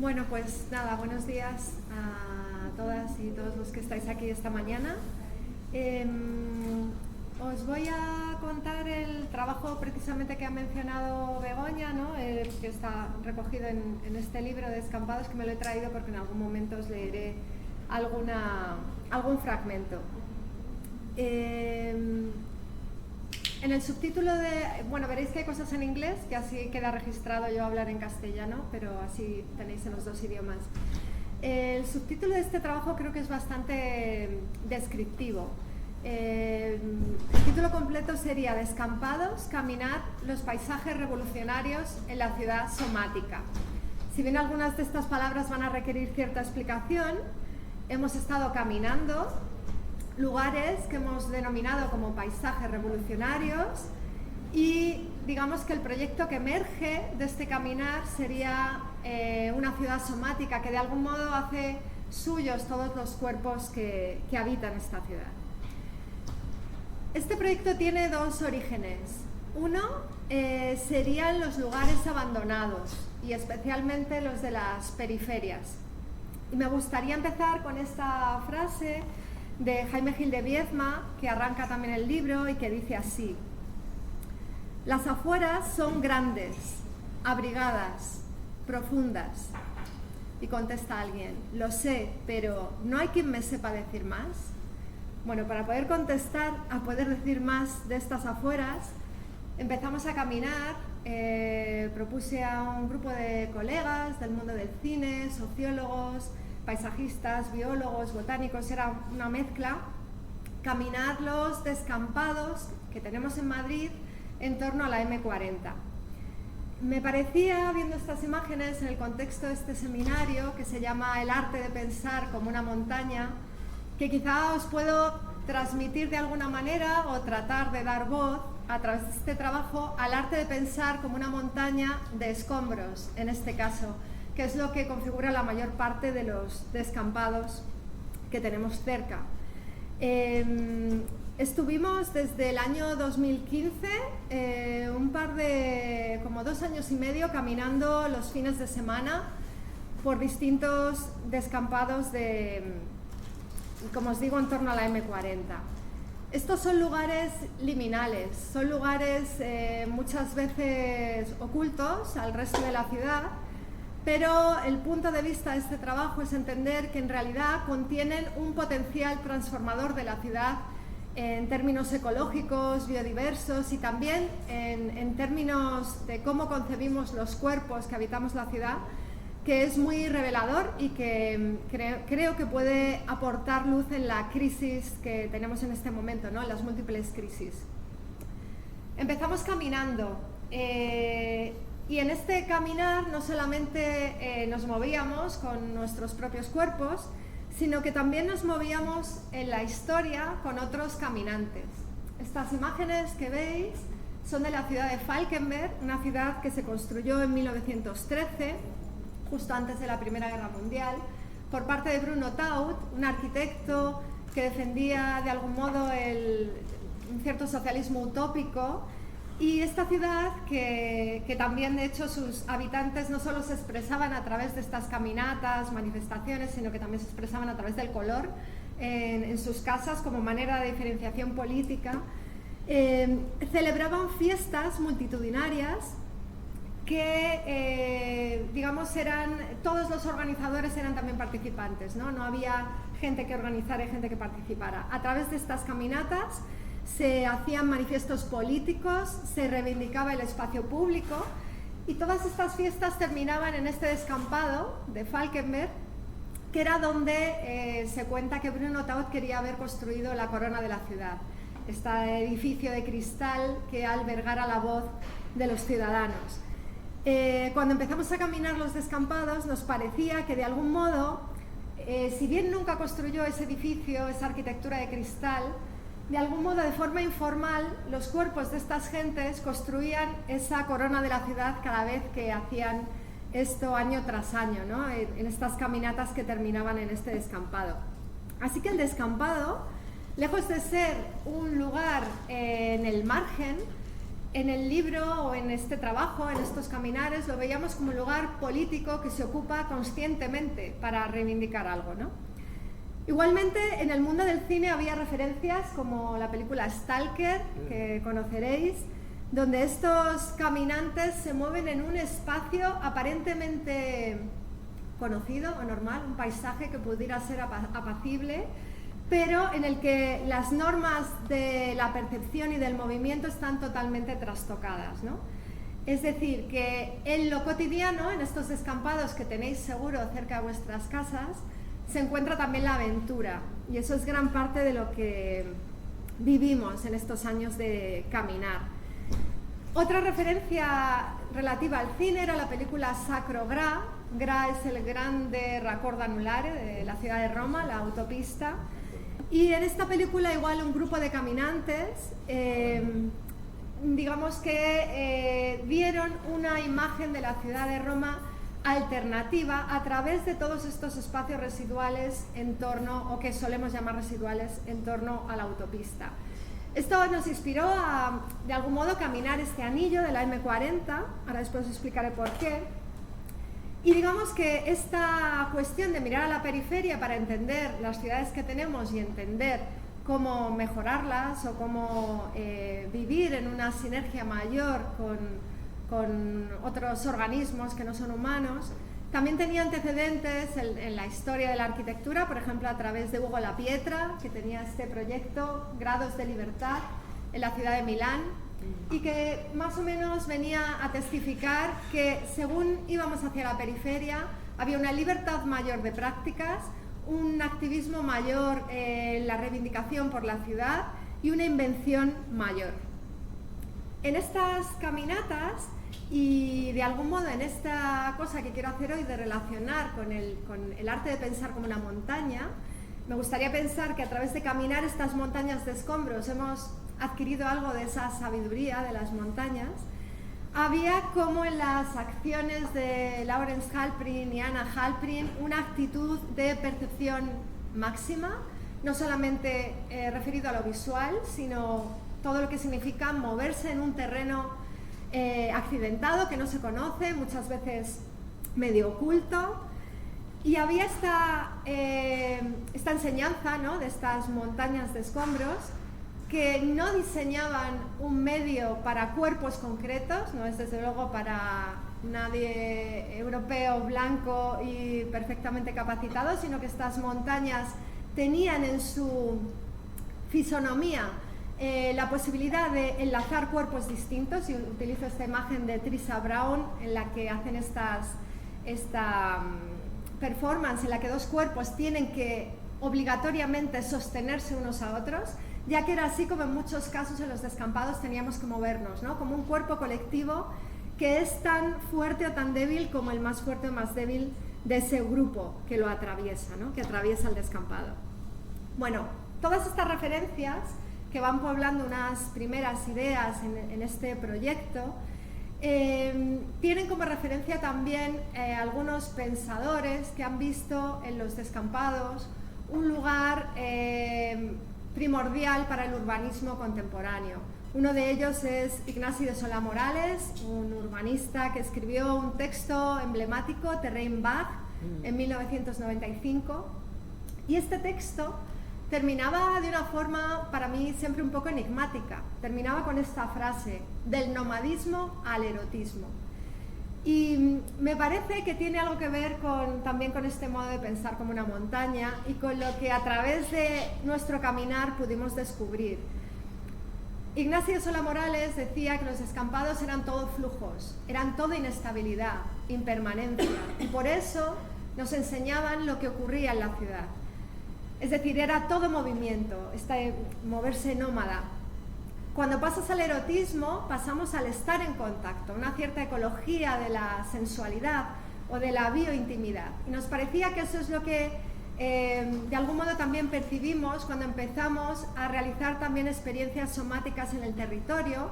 Bueno, pues nada, buenos días a todas y todos los que estáis aquí esta mañana. Os voy a contar el trabajo precisamente que ha mencionado Begoña, ¿no? Que está recogido en este libro de Descampados, que me lo he traído porque en algún momento os leeré algún fragmento. En el subtítulo bueno, veréis que hay cosas en inglés, que así queda registrado yo hablar en castellano, pero así tenéis en los dos idiomas. El subtítulo de este trabajo creo que es bastante descriptivo. El título completo sería Descampados, caminar los paisajes revolucionarios en la ciudad somática. Si bien algunas de estas palabras van a requerir cierta explicación, hemos estado caminando lugares que hemos denominado como paisajes revolucionarios y digamos que el proyecto que emerge de este caminar sería una ciudad somática que de algún modo hace suyos todos los cuerpos que habitan esta ciudad. Este proyecto tiene dos orígenes. Uno serían los lugares abandonados y especialmente los de las periferias. Y me gustaría empezar con esta frase de Jaime Gil de Viedma, que arranca también el libro y que dice así: las afueras son grandes, abrigadas, profundas. Y contesta alguien: lo sé, pero ¿no hay quien me sepa decir más? Bueno, para poder contestar, a poder decir más de estas afueras, empezamos a caminar. Propuse a un grupo de colegas del mundo del cine, sociólogos, paisajistas, biólogos, botánicos, era una mezcla, caminar los descampados que tenemos en Madrid en torno a la M40. Me parecía, viendo estas imágenes en el contexto de este seminario, que se llama El arte de pensar como una montaña, que quizá os puedo transmitir de alguna manera o tratar de dar voz a través de este trabajo al arte de pensar como una montaña de escombros, en este caso, que es lo que configura la mayor parte de los descampados que tenemos cerca. Estuvimos desde el año 2015, como 2 años y medio, caminando los fines de semana por distintos descampados como os digo, en torno a la M40. Estos son lugares liminales, son lugares muchas veces ocultos al resto de la ciudad, pero el punto de vista de este trabajo es entender que en realidad contienen un potencial transformador de la ciudad en términos ecológicos, biodiversos y también en términos de cómo concebimos los cuerpos que habitamos la ciudad, que es muy revelador y que creo que puede aportar luz en la crisis que tenemos en este momento, ¿no? En las múltiples crisis. Empezamos caminando. Y en este caminar no solamente nos movíamos con nuestros propios cuerpos, sino que también nos movíamos en la historia con otros caminantes. Estas imágenes que veis son de la ciudad de Falkenberg, una ciudad que se construyó en 1913, justo antes de la Primera Guerra Mundial, por parte de Bruno Taut, un arquitecto que defendía de algún modo un cierto socialismo utópico. Y esta ciudad que también, de hecho, sus habitantes no solo se expresaban a través de estas caminatas, manifestaciones, sino que también se expresaban a través del color en sus casas como manera de diferenciación política. Celebraban fiestas multitudinarias que, digamos, todos los organizadores eran también participantes, ¿no? No había gente que organizara y gente que participara. A través de estas caminatas se hacían manifiestos políticos, se reivindicaba el espacio público y todas estas fiestas terminaban en este descampado de Falkenberg, que era donde se cuenta que Bruno Taut quería haber construido la corona de la ciudad, este edificio de cristal que albergara la voz de los ciudadanos. Cuando empezamos a caminar los descampados nos parecía que de algún modo, si bien nunca construyó ese edificio, esa arquitectura de cristal, de algún modo, de forma informal, los cuerpos de estas gentes construían esa corona de la ciudad cada vez que hacían esto año tras año, ¿no? En estas caminatas que terminaban en este descampado. Así que el descampado, lejos de ser un lugar en el margen, en el libro o en este trabajo, en estos caminares, lo veíamos como un lugar político que se ocupa conscientemente para reivindicar algo, ¿no? Igualmente, en el mundo del cine había referencias como la película Stalker, que conoceréis, donde estos caminantes se mueven en un espacio aparentemente conocido o normal, un paisaje que pudiera ser apacible, pero en el que las normas de la percepción y del movimiento están totalmente trastocadas, ¿no? Es decir, que en lo cotidiano, en estos descampados que tenéis seguro cerca de vuestras casas, se encuentra también la aventura, y eso es gran parte de lo que vivimos en estos años de caminar. Otra referencia relativa al cine era la película Sacro Gra. Gra es el grande raccord anulare de la ciudad de Roma, la autopista. Y en esta película igual un grupo de caminantes, digamos que dieron una imagen de la ciudad de Roma alternativa a través de todos estos espacios residuales en torno, o que solemos llamar residuales, en torno a la autopista. Esto nos inspiró a, de algún modo, caminar este anillo de la M40, ahora después os explicaré por qué. Y digamos que esta cuestión de mirar a la periferia para entender las ciudades que tenemos y entender cómo mejorarlas o cómo vivir en una sinergia mayor con otros organismos que no son humanos, también tenía antecedentes en la historia de la arquitectura, por ejemplo a través de Ugo La Pietra, que tenía este proyecto Grados de Libertad en la ciudad de Milán, y que más o menos venía a testificar que según íbamos hacia la periferia había una libertad mayor de prácticas, un activismo mayor en la reivindicación por la ciudad y una invención mayor. En estas caminatas y de algún modo en esta cosa que quiero hacer hoy de relacionar con el arte de pensar como una montaña, me gustaría pensar que a través de caminar estas montañas de escombros hemos adquirido algo de esa sabiduría de las montañas. Había como en las acciones de Lawrence Halprin y Anna Halprin una actitud de percepción máxima, no solamente referido a lo visual, sino todo lo que significa moverse en un terreno accidentado, que no se conoce, muchas veces medio oculto. Y había esta enseñanza, ¿no?, de estas montañas de escombros, que no diseñaban un medio para cuerpos concretos, no es desde luego para nadie europeo, blanco y perfectamente capacitado, sino que estas montañas tenían en su fisonomía la posibilidad de enlazar cuerpos distintos, y utilizo esta imagen de Trisha Brown en la que hacen esta performance en la que dos cuerpos tienen que obligatoriamente sostenerse unos a otros, ya que era así como en muchos casos en los descampados teníamos que movernos, ¿no?, como un cuerpo colectivo que es tan fuerte o tan débil como el más fuerte o más débil de ese grupo que lo atraviesa, ¿no?, que atraviesa el descampado. Bueno, todas estas referencias que van poblando unas primeras ideas en este proyecto tienen como referencia también algunos pensadores que han visto en los descampados un lugar primordial para el urbanismo contemporáneo. Uno de ellos es Ignasi de Solà-Morales, un urbanista que escribió un texto emblemático, Terrain Vague, en 1995, y este texto terminaba de una forma para mí siempre un poco enigmática. Terminaba con esta frase: del nomadismo al erotismo. Y me parece que tiene algo que ver también con este modo de pensar como una montaña y con lo que a través de nuestro caminar pudimos descubrir. Ignasi de Solà-Morales decía que los descampados eran todo flujos, eran todo inestabilidad, impermanencia, y por eso nos enseñaban lo que ocurría en la ciudad. Es decir, era todo movimiento, moverse nómada. Cuando pasas al erotismo, pasamos al estar en contacto, una cierta ecología de la sensualidad o de la biointimidad. Y nos parecía que eso es lo que de algún modo también percibimos cuando empezamos a realizar también experiencias somáticas en el territorio,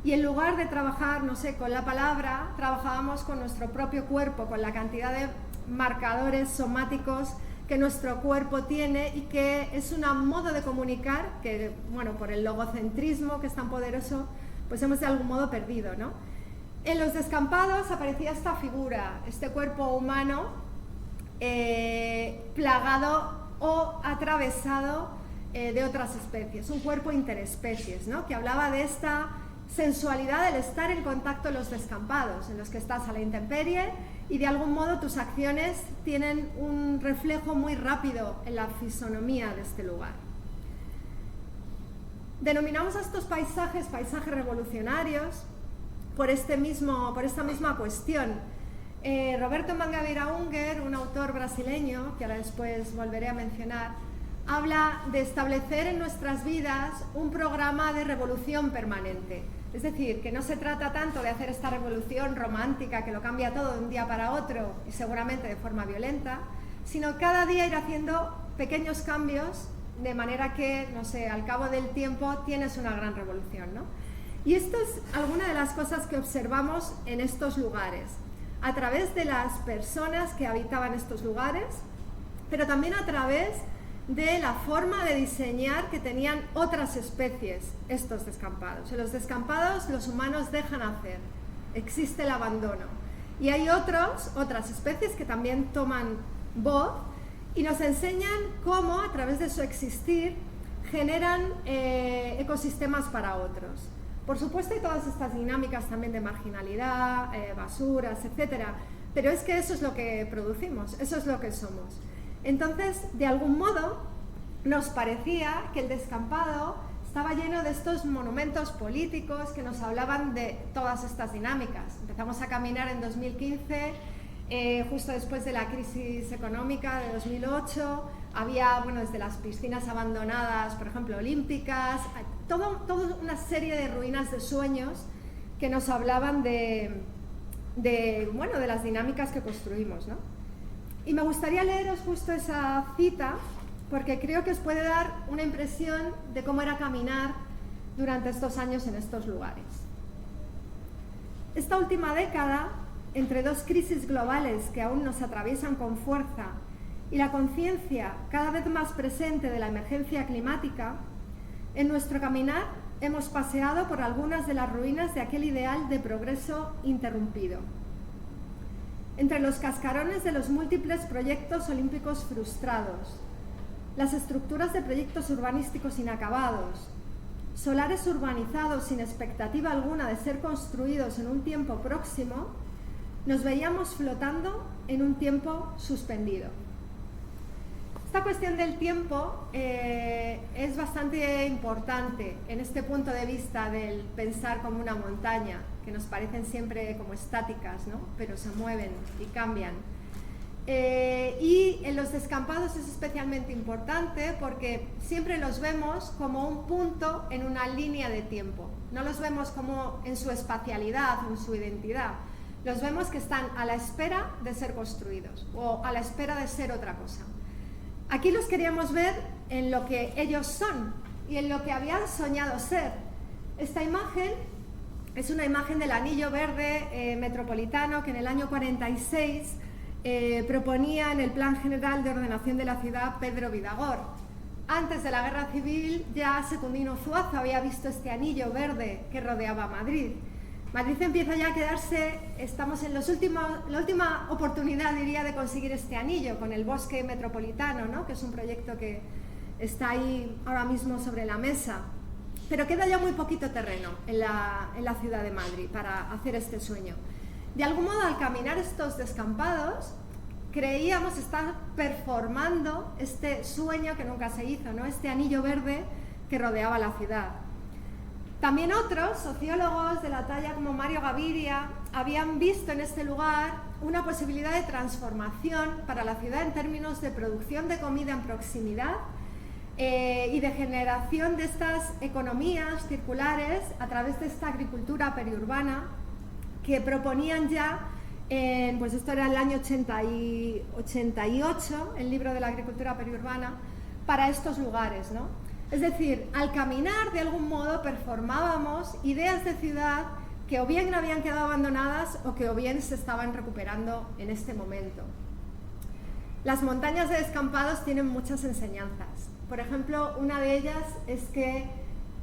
y en lugar de trabajar, no sé, con la palabra, trabajábamos con nuestro propio cuerpo, con la cantidad de marcadores somáticos que nuestro cuerpo tiene, y que es un modo de comunicar que, bueno, por el logocentrismo que es tan poderoso, pues hemos de algún modo perdido, ¿no? En los descampados aparecía esta figura, este cuerpo humano plagado o atravesado de otras especies, un cuerpo interespecies, ¿no? Que hablaba de esta sensualidad del estar en contacto en los descampados, en los que estás a la intemperie y de algún modo tus acciones tienen un reflejo muy rápido en la fisonomía de este lugar. Denominamos a estos paisajes paisajes revolucionarios por esta misma cuestión. Roberto Mangabeira Unger, un autor brasileño, que ahora después volveré a mencionar, habla de establecer en nuestras vidas un programa de revolución permanente. Es decir, que no se trata tanto de hacer esta revolución romántica que lo cambia todo de un día para otro y seguramente de forma violenta, sino cada día ir haciendo pequeños cambios de manera que, no sé, al cabo del tiempo tienes una gran revolución, ¿no? Y esto es alguna de las cosas que observamos en estos lugares, a través de las personas que habitaban estos lugares, pero también a través de la forma de diseñar que tenían otras especies estos descampados. En los descampados los humanos dejan hacer, existe el abandono. Y hay otras especies que también toman voz y nos enseñan cómo, a través de su existir, generan ecosistemas para otros. Por supuesto hay todas estas dinámicas también de marginalidad, basuras, etcétera, pero es que eso es lo que producimos, eso es lo que somos. Entonces, de algún modo, nos parecía que el descampado estaba lleno de estos monumentos políticos que nos hablaban de todas estas dinámicas. Empezamos a caminar en 2015, justo después de la crisis económica de 2008, había, bueno, desde las piscinas abandonadas, por ejemplo, olímpicas, toda una serie de ruinas de sueños que nos hablaban de las dinámicas que construimos, ¿no? Y me gustaría leeros justo esa cita, porque creo que os puede dar una impresión de cómo era caminar durante estos años en estos lugares. Esta última década, entre dos crisis globales que aún nos atraviesan con fuerza y la conciencia cada vez más presente de la emergencia climática, en nuestro caminar hemos paseado por algunas de las ruinas de aquel ideal de progreso interrumpido. Entre los cascarones de los múltiples proyectos olímpicos frustrados, las estructuras de proyectos urbanísticos inacabados, solares urbanizados sin expectativa alguna de ser construidos en un tiempo próximo, nos veíamos flotando en un tiempo suspendido. Esta cuestión del tiempo es bastante importante en este punto de vista del pensar como una montaña, que nos parecen siempre como estáticas, ¿no? Pero se mueven y cambian. Y en los descampados es especialmente importante porque siempre los vemos como un punto en una línea de tiempo. No los vemos como en su espacialidad, en su identidad. Los vemos que están a la espera de ser construidos o a la espera de ser otra cosa. Aquí los queríamos ver en lo que ellos son y en lo que habían soñado ser. Esta imagen es una imagen del anillo verde metropolitano que en el año 46 proponía en el Plan General de Ordenación de la Ciudad Pedro Vidagor. Antes de la Guerra Civil ya Secundino Zuazo había visto este anillo verde que rodeaba Madrid. Madrid empieza ya a quedarse, estamos en la última oportunidad, diría, de conseguir este anillo con el bosque metropolitano, ¿no? Que es un proyecto que está ahí ahora mismo sobre la mesa. Pero queda ya muy poquito terreno en la ciudad de Madrid para hacer este sueño. De algún modo, al caminar estos descampados, creíamos estar performando este sueño que nunca se hizo, ¿no? Este anillo verde que rodeaba la ciudad. También otros sociólogos de la talla como Mario Gaviria habían visto en este lugar una posibilidad de transformación para la ciudad en términos de producción de comida en proximidad y de generación de estas economías circulares a través de esta agricultura periurbana que proponían ya, pues esto era el año 88, el libro de la agricultura periurbana, para estos lugares, ¿no? Es decir, al caminar de algún modo performábamos ideas de ciudad que o bien habían quedado abandonadas o que o bien se estaban recuperando en este momento. Las montañas de descampados tienen muchas enseñanzas. Por ejemplo, una de ellas es que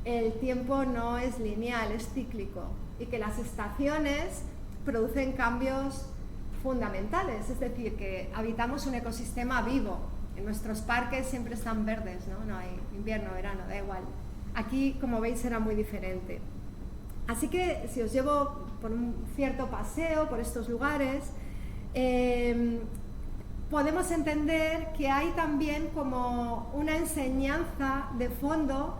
el tiempo no es lineal, es cíclico, y que las estaciones producen cambios fundamentales, es decir, que habitamos un ecosistema vivo. En nuestros parques siempre están verdes, ¿no? No hay invierno, verano, da igual. Aquí, como veis, era muy diferente. Así que si os llevo por un cierto paseo por estos lugares, podemos entender que hay también como una enseñanza de fondo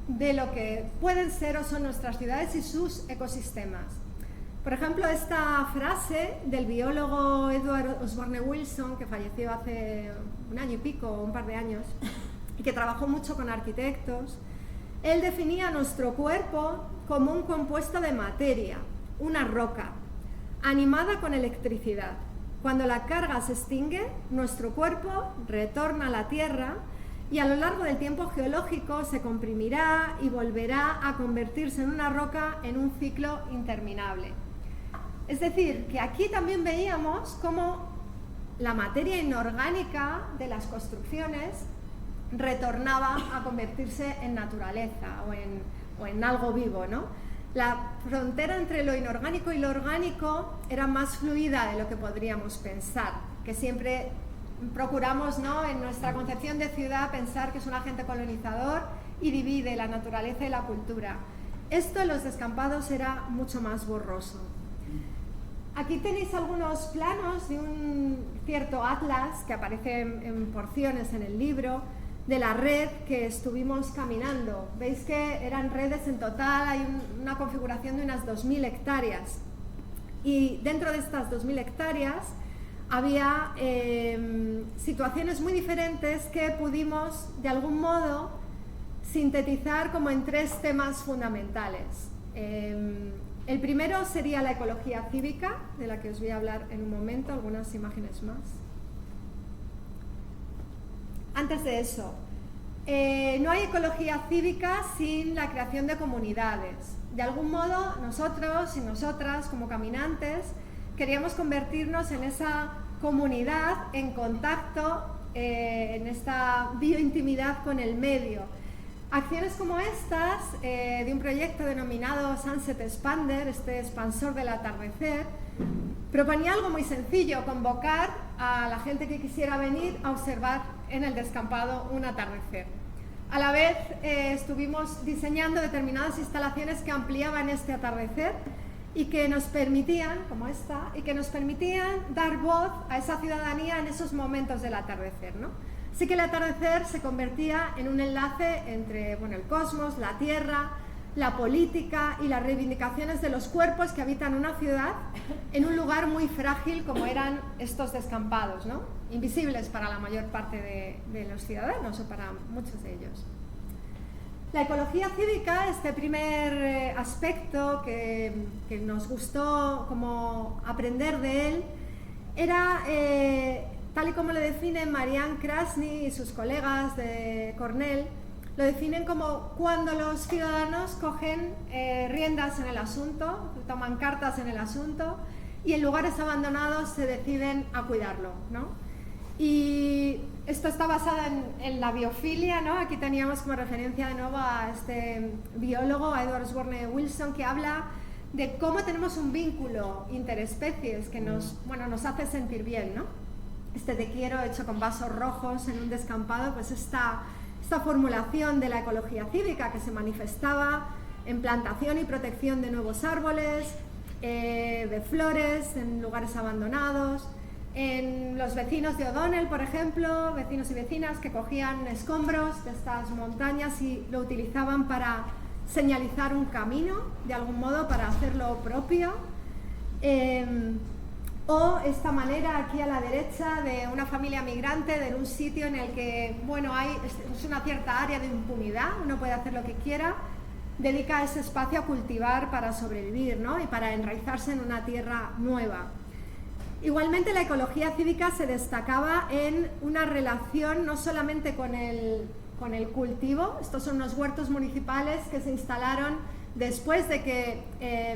de lo que pueden ser o son nuestras ciudades y sus ecosistemas. Por ejemplo, esta frase del biólogo Edward Osborne Wilson, que falleció hace un año y pico, un par de años, y que trabajó mucho con arquitectos, él definía nuestro cuerpo como un compuesto de materia, una roca, animada con electricidad. Cuando la carga se extingue, nuestro cuerpo retorna a la Tierra y a lo largo del tiempo geológico se comprimirá y volverá a convertirse en una roca en un ciclo interminable. Es decir, que aquí también veíamos cómo la materia inorgánica de las construcciones retornaba a convertirse en naturaleza o en algo vivo, ¿no? La frontera entre lo inorgánico y lo orgánico era más fluida de lo que podríamos pensar, que siempre procuramos, ¿no?, en nuestra concepción de ciudad pensar que es un agente colonizador y divide la naturaleza y la cultura. Esto en los descampados era mucho más borroso. Aquí tenéis algunos planos de un cierto atlas que aparece en porciones en el libro, de la red que estuvimos caminando. Veis que eran redes en total, hay una configuración de unas 2.000 hectáreas. Y dentro de estas 2.000 hectáreas había situaciones muy diferentes que pudimos, de algún modo, sintetizar como en 3 temas fundamentales. El primero sería la ecología cívica, de la que os voy a hablar en un momento, algunas imágenes más. Antes de eso, no hay ecología cívica sin la creación de comunidades. De algún modo, nosotros y nosotras, como caminantes, queríamos convertirnos en esa comunidad, en contacto, en esta biointimidad con el medio. Acciones como estas, de un proyecto denominado Sunset Expander, este expansor del atardecer, proponía algo muy sencillo: convocar a la gente que quisiera venir a observar en el descampado un atardecer. A la vez estuvimos diseñando determinadas instalaciones que ampliaban este atardecer y que nos permitían, como esta, y que nos permitían dar voz a esa ciudadanía en esos momentos del atardecer, ¿no? Así que el atardecer se convertía en un enlace entre, bueno, el cosmos, la tierra, la política y las reivindicaciones de los cuerpos que habitan una ciudad en un lugar muy frágil como eran estos descampados, ¿no?, invisibles para la mayor parte de los ciudadanos o para muchos de ellos. La ecología cívica, este primer aspecto que nos gustó como aprender de él, era, tal y como lo define Marianne Krasny y sus colegas de Cornell, lo definen como cuando los ciudadanos cogen riendas en el asunto, toman cartas en el asunto y en lugares abandonados se deciden a cuidarlo, ¿no? Y esto está basado en la biofilia, ¿no? Aquí teníamos como referencia de nuevo a este biólogo, a Edward Osborne Wilson, que habla de cómo tenemos un vínculo interespecies que nos hace sentir bien, ¿no? Este te quiero hecho con vasos rojos en un descampado, pues esta formulación de la ecología cívica que se manifestaba en plantación y protección de nuevos árboles, de flores en lugares abandonados, en los vecinos de O'Donnell, por ejemplo, vecinos y vecinas que cogían escombros de estas montañas y lo utilizaban para señalizar un camino, de algún modo, para hacerlo propio. O esta manera aquí a la derecha de una familia migrante de un sitio en el que, bueno, es una cierta área de impunidad, uno puede hacer lo que quiera, dedica ese espacio a cultivar para sobrevivir, ¿no?, y para enraizarse en una tierra nueva. Igualmente, la ecología cívica se destacaba en una relación no solamente con el cultivo. Estos son unos huertos municipales que se instalaron después de que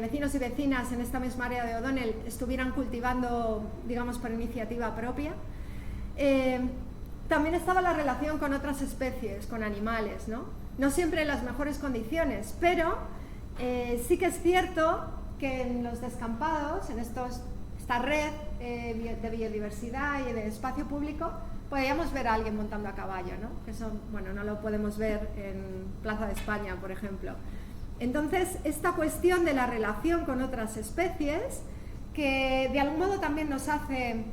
vecinos y vecinas en esta misma área de O'Donnell estuvieran cultivando, digamos, por iniciativa propia. También estaba la relación con otras especies, con animales, ¿no? no siempre en las mejores condiciones, pero sí que es cierto que en los descampados, en esta red de biodiversidad y de espacio público, podríamos ver a alguien montando a caballo, ¿no? Eso, bueno, no lo podemos ver en Plaza de España, por ejemplo. Entonces, esta cuestión de la relación con otras especies, que de algún modo también nos hace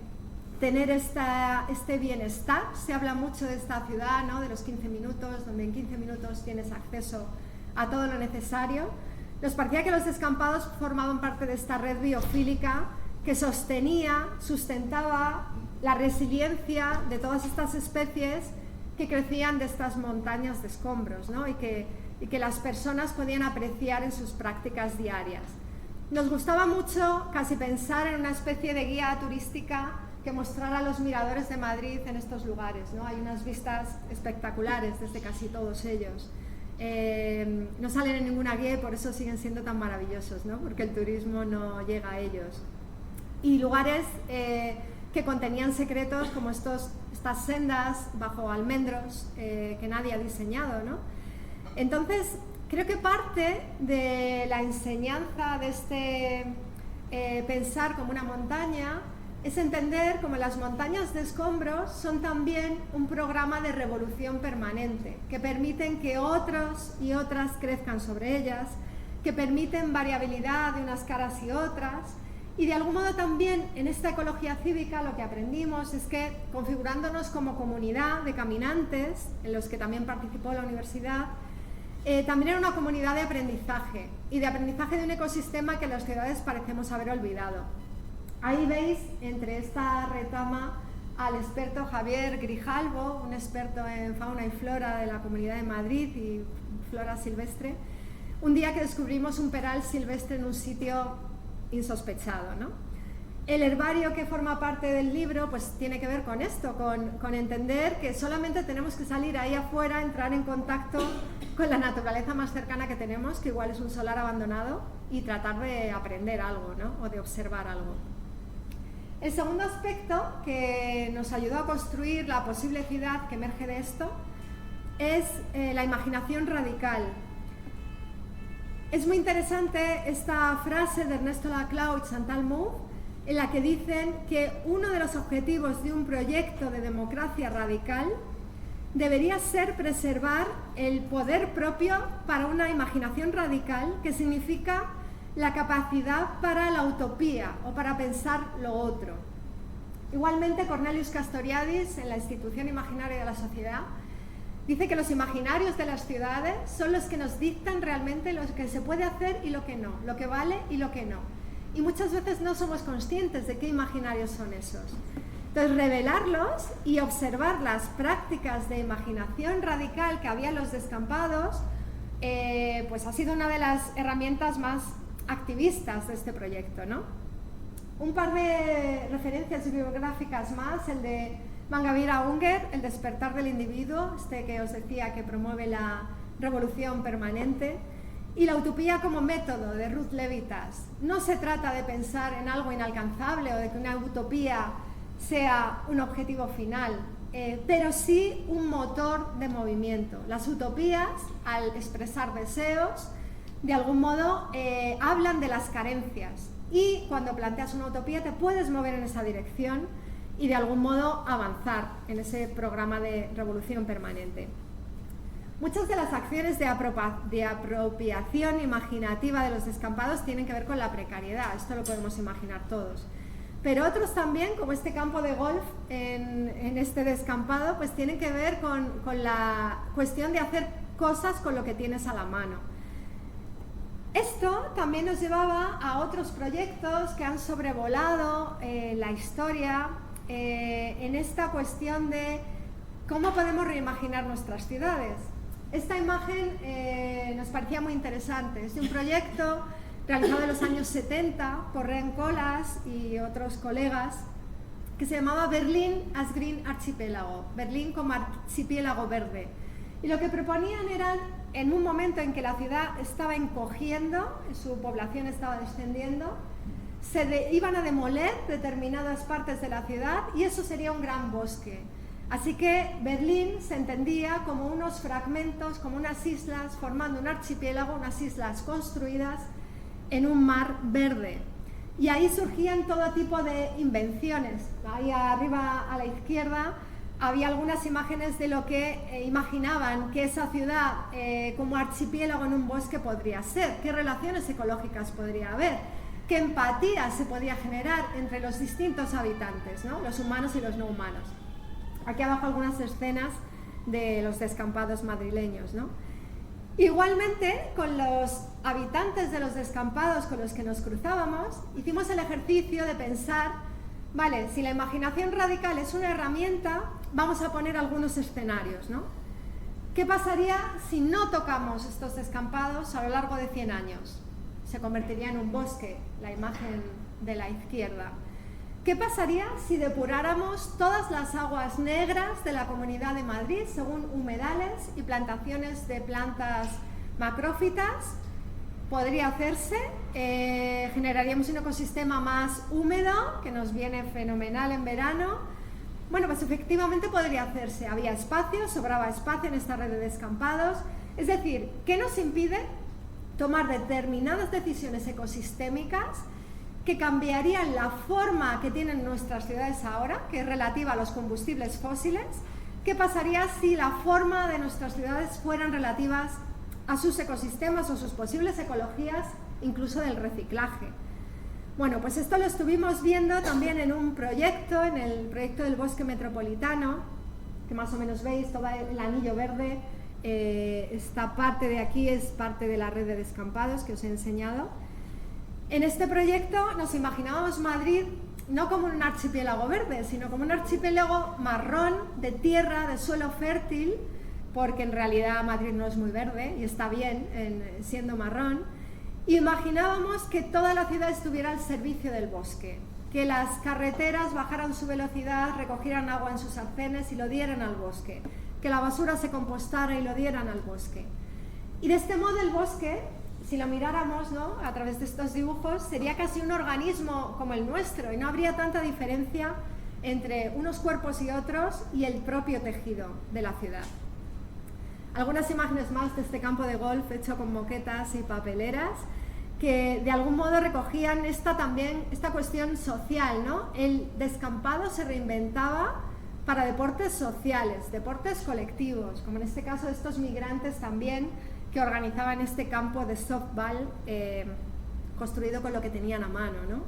tener este bienestar. Se habla mucho de esta ciudad, ¿no? De los 15 minutos, donde en 15 minutos tienes acceso a todo lo necesario. Nos parecía que los descampados formaban parte de esta red biofílica que sustentaba la resiliencia de todas estas especies que crecían de estas montañas de escombros, ¿no? y que las personas podían apreciar en sus prácticas diarias. Nos gustaba mucho casi pensar en una especie de guía turística que mostrara los miradores de Madrid en estos lugares, ¿no? Hay unas vistas espectaculares desde casi todos ellos. No salen en ninguna guía y por eso siguen siendo tan maravillosos, ¿no? Porque el turismo no llega a ellos. Y lugares que contenían secretos como estas sendas bajo almendros que nadie ha diseñado, ¿no? Entonces, creo que parte de la enseñanza de este pensar como una montaña es entender como las montañas de escombros son también un programa de revolución permanente, que permiten que otros y otras crezcan sobre ellas, que permiten variabilidad de unas caras y otras, y de algún modo también en esta ecología cívica lo que aprendimos es que configurándonos como comunidad de caminantes, en los que también participó la universidad, también era una comunidad de aprendizaje, y de aprendizaje de un ecosistema que en las ciudades parecemos haber olvidado. Ahí veis entre esta retama al experto Javier Grijalvo, un experto en fauna y flora de la Comunidad de Madrid y flora silvestre, un día que descubrimos un peral silvestre en un sitio insospechado, ¿no? El herbario que forma parte del libro pues tiene que ver con esto, con entender que solamente tenemos que salir ahí afuera, entrar en contacto con la naturaleza más cercana que tenemos, que igual es un solar abandonado, y tratar de aprender algo, ¿no? O de observar algo. El segundo aspecto que nos ayudó a construir la posible ciudad que emerge de esto es la imaginación radical. Es muy interesante esta frase de Ernesto Laclau y Chantal Mouffe, en la que dicen que uno de los objetivos de un proyecto de democracia radical debería ser preservar el poder propio para una imaginación radical, que significa la capacidad para la utopía o para pensar lo otro. Igualmente, Cornelius Castoriadis, en la Institución Imaginaria de la Sociedad, dice que los imaginarios de las ciudades son los que nos dictan realmente lo que se puede hacer y lo que no, lo que vale y lo que no. Y muchas veces no somos conscientes de qué imaginarios son esos. Entonces, revelarlos y observar las prácticas de imaginación radical que había en los descampados, pues ha sido una de las herramientas más activistas de este proyecto, ¿no? Un par de referencias bibliográficas más, el de Mangabira Unger, El despertar del individuo, que os decía que promueve la revolución permanente, y La utopía como método, de Ruth Levitas. No se trata de pensar en algo inalcanzable o de que una utopía sea un objetivo final, pero sí un motor de movimiento. Las utopías, al expresar deseos, de algún modo hablan de las carencias, y cuando planteas una utopía te puedes mover en esa dirección y de algún modo avanzar en ese programa de revolución permanente. Muchas de las acciones de apropiación imaginativa de los descampados tienen que ver con la precariedad, esto lo podemos imaginar todos. Pero otros también, como este campo de golf en este descampado, pues tienen que ver con la cuestión de hacer cosas con lo que tienes a la mano. Esto también nos llevaba a otros proyectos que han sobrevolado la historia en esta cuestión de cómo podemos reimaginar nuestras ciudades. Esta imagen nos parecía muy interesante. Es de un proyecto realizado en los años 70 por Ren Koolhaas y otros colegas, que se llamaba Berlín as Green Archipelago, Berlín como archipiélago verde. Y lo que proponían eran, en un momento en que la ciudad estaba encogiendo, su población estaba descendiendo, iban a demoler determinadas partes de la ciudad y eso sería un gran bosque. Así que Berlín se entendía como unos fragmentos, como unas islas, formando un archipiélago, unas islas construidas en un mar verde. Y ahí surgían todo tipo de invenciones. Ahí arriba a la izquierda había algunas imágenes de lo que imaginaban que esa ciudad como archipiélago en un bosque podría ser, qué relaciones ecológicas podría haber, qué empatía se podía generar entre los distintos habitantes, ¿no? Los humanos y los no humanos. Aquí abajo algunas escenas de los descampados madrileños, ¿no? Igualmente, con los habitantes de los descampados con los que nos cruzábamos, hicimos el ejercicio de pensar, vale, si la imaginación radical es una herramienta, vamos a poner algunos escenarios, ¿no? ¿Qué pasaría si no tocamos estos descampados a lo largo de 100 años? Se convertiría en un bosque, la imagen de la izquierda. ¿Qué pasaría si depuráramos todas las aguas negras de la Comunidad de Madrid según humedales y plantaciones de plantas macrófitas? Podría hacerse, generaríamos un ecosistema más húmedo, que nos viene fenomenal en verano. Bueno, pues efectivamente podría hacerse, había espacio, sobraba espacio en esta red de descampados. Es decir, ¿qué nos impide tomar determinadas decisiones ecosistémicas que cambiarían la forma que tienen nuestras ciudades ahora, que es relativa a los combustibles fósiles? ¿Qué pasaría si la forma de nuestras ciudades fueran relativas a sus ecosistemas o sus posibles ecologías, incluso del reciclaje? Bueno, pues esto lo estuvimos viendo también en un proyecto, en el proyecto del Bosque Metropolitano, que más o menos veis, todo el anillo verde, esta parte de aquí es parte de la red de descampados que os he enseñado. En este proyecto nos imaginábamos Madrid no como un archipiélago verde, sino como un archipiélago marrón, de tierra, de suelo fértil, porque en realidad Madrid no es muy verde y está bien siendo marrón. Imaginábamos que toda la ciudad estuviera al servicio del bosque, que las carreteras bajaran su velocidad, recogieran agua en sus arcenes y lo dieran al bosque, que la basura se compostara y lo dieran al bosque. Y de este modo el bosque, si lo miráramos, ¿no?, a través de estos dibujos, sería casi un organismo como el nuestro y no habría tanta diferencia entre unos cuerpos y otros y el propio tejido de la ciudad. Algunas imágenes más de este campo de golf hecho con moquetas y papeleras que de algún modo recogían esta cuestión social, ¿no? El descampado se reinventaba para deportes sociales, deportes colectivos, como en este caso estos migrantes también que organizaban este campo de softball construido con lo que tenían a mano, ¿no?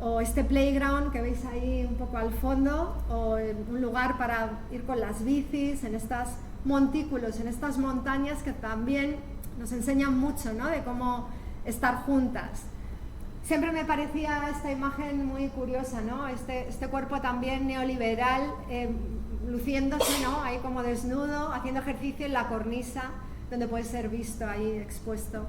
O este playground que veis ahí un poco al fondo, o un lugar para ir con las bicis en estos montículos, en estas montañas que también nos enseñan mucho, ¿no?, de cómo estar juntas. Siempre me parecía esta imagen muy curiosa, ¿no? Este cuerpo también neoliberal luciéndose, ¿no?, ahí como desnudo, haciendo ejercicio en la cornisa, donde puede ser visto ahí expuesto.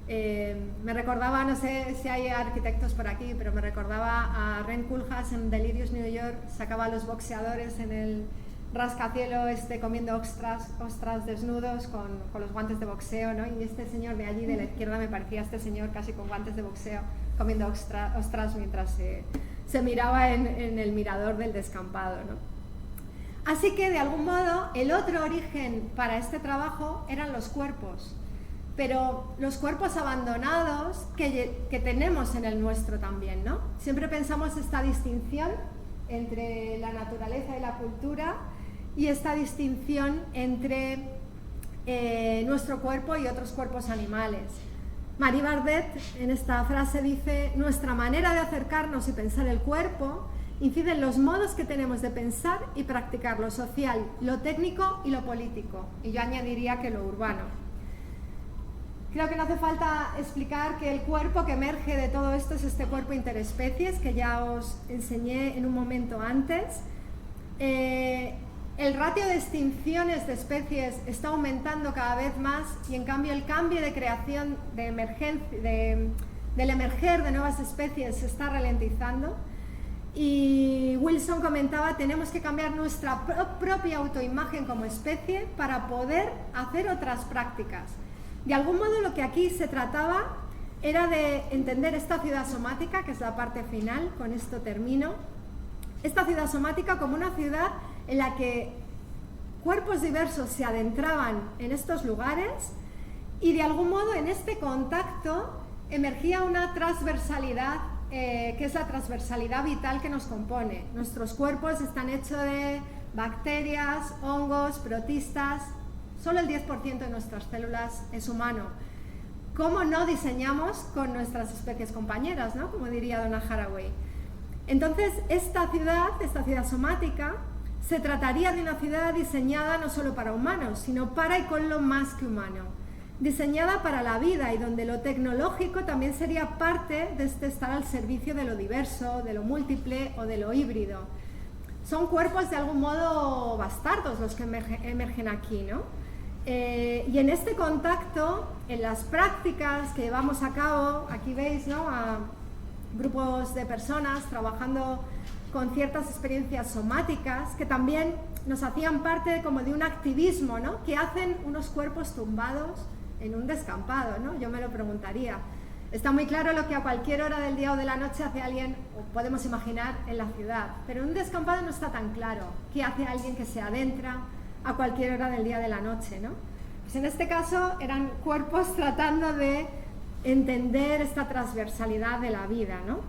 Me recordaba, no sé si hay arquitectos por aquí, pero me recordaba a Ren Koolhaas en Delirious New York, sacaba a los boxeadores en el rascacielo comiendo ostras desnudos con los guantes de boxeo, ¿no? Y este señor de allí de la izquierda me parecía este señor casi con guantes de boxeo comiendo ostras mientras se miraba en el mirador del descampado, ¿no? Así que de algún modo el otro origen para este trabajo eran los cuerpos, pero los cuerpos abandonados que tenemos en el nuestro también, ¿no? Siempre pensamos esta distinción entre la naturaleza y la cultura y esta distinción entre nuestro cuerpo y otros cuerpos animales. Marie Bardet en esta frase dice: nuestra manera de acercarnos y pensar el cuerpo incide en los modos que tenemos de pensar y practicar lo social, lo técnico y lo político, y yo añadiría que lo urbano. Creo que no hace falta explicar que el cuerpo que emerge de todo esto es este cuerpo interespecies que ya os enseñé en un momento antes. El ratio de extinciones de especies está aumentando cada vez más y en cambio el cambio de creación, del emerger de nuevas especies se está ralentizando. Y Wilson comentaba, tenemos que cambiar nuestra propia autoimagen como especie para poder hacer otras prácticas. De algún modo lo que aquí se trataba era de entender esta ciudad somática, que es la parte final, con esto termino, esta ciudad somática como una ciudad en la que cuerpos diversos se adentraban en estos lugares y de algún modo en este contacto emergía una transversalidad, que es la transversalidad vital que nos compone. Nuestros cuerpos están hechos de bacterias, hongos, protistas. Solo el 10% de nuestras células es humano. ¿Cómo no diseñamos con nuestras especies compañeras, ¿no? Como diría Donna Haraway. Entonces, esta ciudad somática, se trataría de una ciudad diseñada no solo para humanos, sino para y con lo más que humano. Diseñada para la vida y donde lo tecnológico también sería parte de este estar al servicio de lo diverso, de lo múltiple o de lo híbrido. Son cuerpos de algún modo bastardos los que emergen aquí, ¿no? Y en este contacto, en las prácticas que llevamos a cabo, aquí veis, ¿no?, a grupos de personas trabajando con ciertas experiencias somáticas que también nos hacían parte como de un activismo, ¿no?, que hacen unos cuerpos tumbados en un descampado, ¿no? Yo me lo preguntaría. Está muy claro lo que a cualquier hora del día o de la noche hace alguien, o podemos imaginar, en la ciudad, pero en un descampado no está tan claro qué hace alguien que se adentra a cualquier hora del día o de la noche, ¿no? Pues en este caso eran cuerpos tratando de entender esta transversalidad de la vida, ¿no?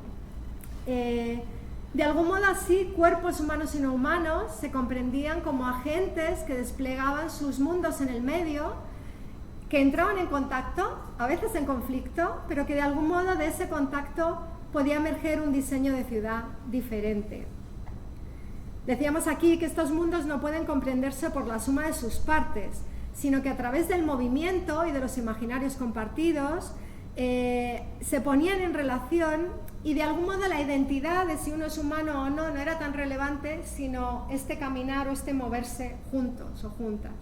De algún modo así, cuerpos humanos y no humanos se comprendían como agentes que desplegaban sus mundos en el medio, que entraban en contacto, a veces en conflicto, pero que de algún modo de ese contacto podía emerger un diseño de ciudad diferente. Decíamos aquí que estos mundos no pueden comprenderse por la suma de sus partes, sino que a través del movimiento y de los imaginarios compartidos se ponían en relación, y de algún modo la identidad de si uno es humano o no era tan relevante, sino este caminar o este moverse juntos o juntas.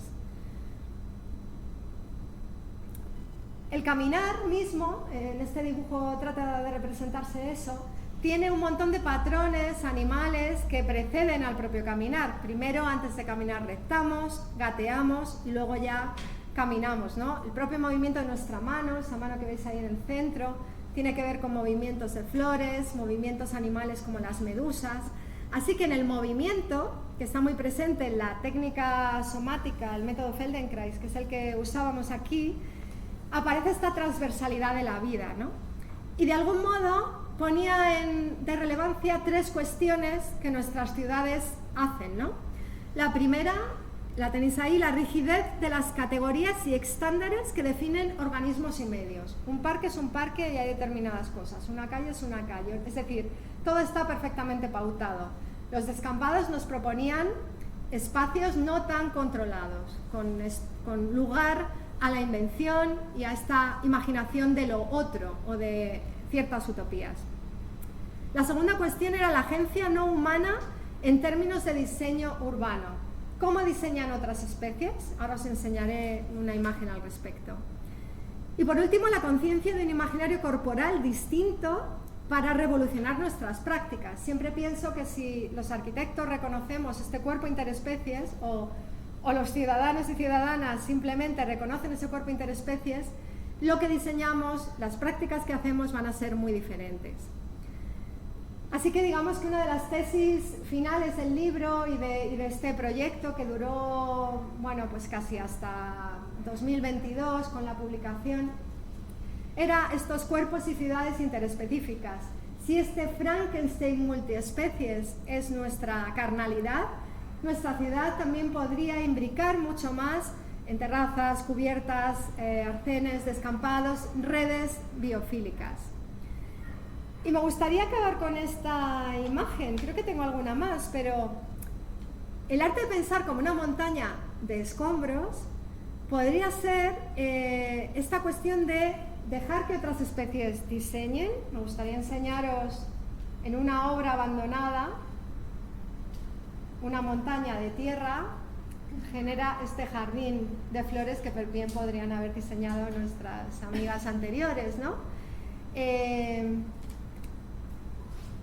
El caminar mismo, en este dibujo trata de representarse eso, tiene un montón de patrones animales que preceden al propio caminar. Primero, antes de caminar, rectamos, gateamos y luego ya caminamos, ¿no? El propio movimiento de nuestra mano, esa mano que veis ahí en el centro, tiene que ver con movimientos de flores, movimientos animales como las medusas. Así que en el movimiento, que está muy presente en la técnica somática, el método Feldenkrais, que es el que usábamos aquí, aparece esta transversalidad de la vida, ¿no? Y de algún modo ponía de relevancia tres cuestiones que nuestras ciudades hacen, ¿no? La primera, la tenéis ahí, la rigidez de las categorías y estándares que definen organismos y medios. Un parque es un parque y hay determinadas cosas, una calle es una calle, es decir, todo está perfectamente pautado. Los descampados nos proponían espacios no tan controlados, con lugar a la invención y a esta imaginación de lo otro o de ciertas utopías. La segunda cuestión era la agencia no humana en términos de diseño urbano. ¿Cómo diseñan otras especies? Ahora os enseñaré una imagen al respecto. Y por último, la conciencia de un imaginario corporal distinto para revolucionar nuestras prácticas. Siempre pienso que si los arquitectos reconocemos este cuerpo interespecies o los ciudadanos y ciudadanas simplemente reconocen ese cuerpo interespecies, lo que diseñamos, las prácticas que hacemos van a ser muy diferentes. Así que digamos que una de las tesis finales del libro y de este proyecto, que duró, bueno, pues casi hasta 2022 con la publicación, era estos cuerpos y ciudades interespecíficas. Si este Frankenstein multiespecies es nuestra carnalidad, nuestra ciudad también podría imbricar mucho más en terrazas, cubiertas, arcenes, descampados, redes biofílicas. Y me gustaría acabar con esta imagen, creo que tengo alguna más, pero el arte de pensar como una montaña de escombros podría ser esta cuestión de dejar que otras especies diseñen. Me gustaría enseñaros en una obra abandonada una montaña de tierra que genera este jardín de flores que bien podrían haber diseñado nuestras amigas anteriores, ¿no?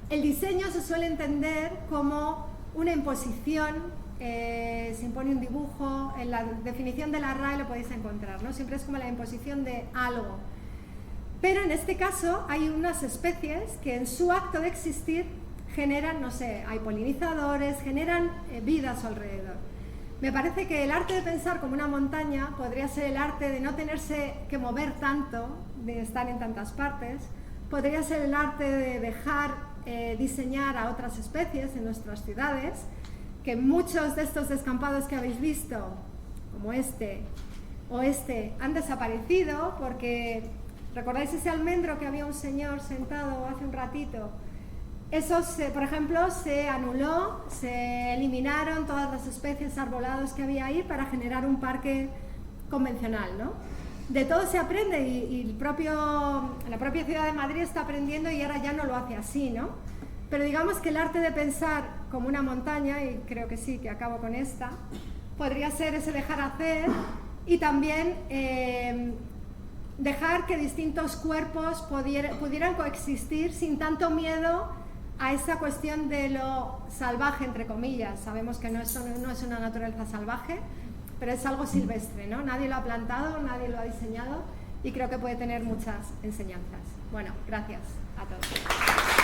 El diseño se suele entender como una imposición, se impone un dibujo, en la definición de la RAE lo podéis encontrar, ¿no? Siempre es como la imposición de algo. Pero en este caso hay unas especies que en su acto de existir generan, no sé, hay polinizadores, generan vida a su alrededor. Me parece que el arte de pensar como una montaña podría ser el arte de no tenerse que mover tanto, de estar en tantas partes, podría ser el arte de dejar diseñar a otras especies en nuestras ciudades, que muchos de estos descampados que habéis visto, como este o este, han desaparecido porque, ¿recordáis ese almendro que había un señor sentado hace un ratito? Esos, por ejemplo, se anuló, se eliminaron todas las especies arboladas que había ahí para generar un parque convencional, ¿no? De todo se aprende y la propia ciudad de Madrid está aprendiendo y ahora ya no lo hace así, ¿no? Pero digamos que el arte de pensar como una montaña, y creo que sí, que acabo con esta, podría ser ese dejar hacer y también dejar que distintos cuerpos pudieran coexistir sin tanto miedo a esa cuestión de lo salvaje, entre comillas. Sabemos que no es una naturaleza salvaje, pero es algo silvestre, ¿no? Nadie lo ha plantado, nadie lo ha diseñado y creo que puede tener muchas enseñanzas. Bueno, gracias a todos.